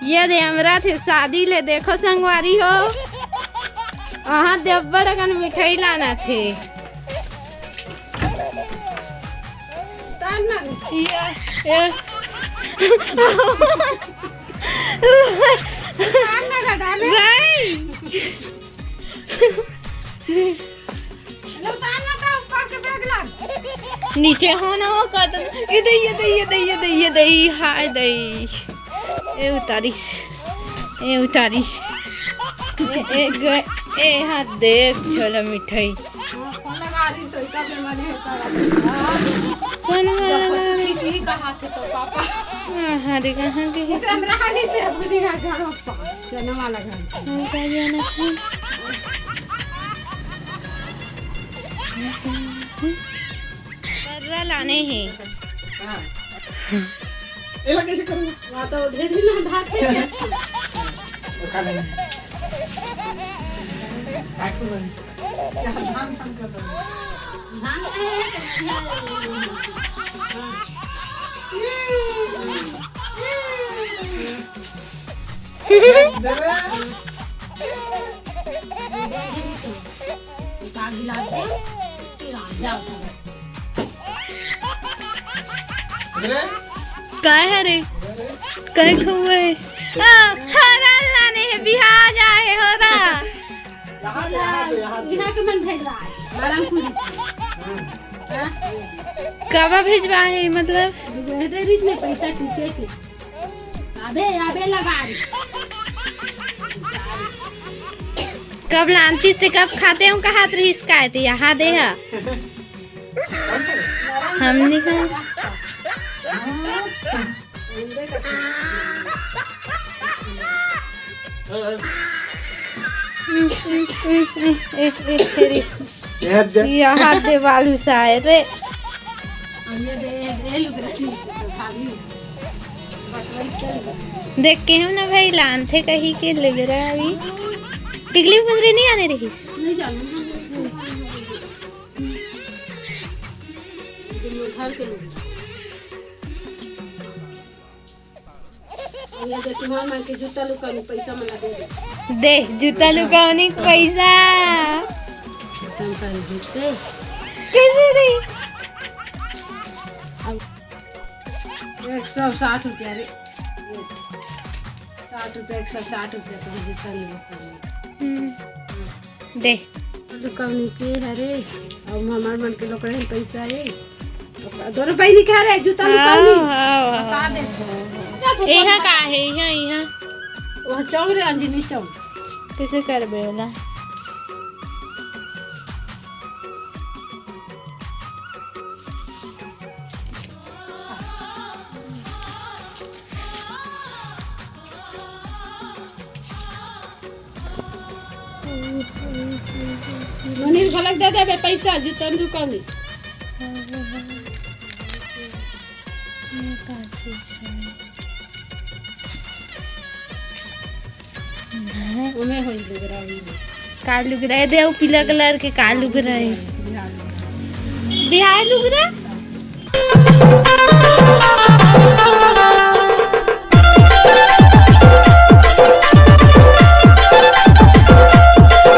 ये दे हमरा थे शादी ले देखो संगवारी हो वहाँ देवर अगन मिठाई लाना थे नीचे हो ना हो कट ये दई हाय दई ए उतारिश ए हाथ देख छोला मिठाई कौन कहा थे तो पापा हाँ रे कहाँ के लाने हैं कैसे करूँगा तो ढेर ना धाते काय है रे काय खुए हरा लाने है बिहार जाए हरा यहाँ के मन भेज रहा है कब भेजवा है मतलब रिच में पैसा टूटे के आबे लगा कब लानती से कब खाते हूँ कहा रहीस का थे यहाँ दे हम निकाल यहाँ दे बालू साए रे देख के हम ना भाई लान थे कहीं के लग रहा है अभी टिकली मुंदरी नहीं आने रही नहीं जानू घर के लोग ये देखो मां के जूता लुका में पैसा मला दे जूता लुकाने का पैसा संसार जीते कैसे रे 160 रुपया रे 60 रुपया 160 रुपया तो जूता ले दे दुकान के रे और हमार मन के लोग रहे पैसा रे 2 रुपया निकाल रे जूता लुकानी बता दे यहाँ का है यहाँ वहाँ चौक रे अंजनी चौक कैसे करबे वाला मनीष भलक दे दे पैसा जूता दुकानी उमे होई लुगरा का लुगरा दे पीला कलर के का लुगरा है बिहार लुगरा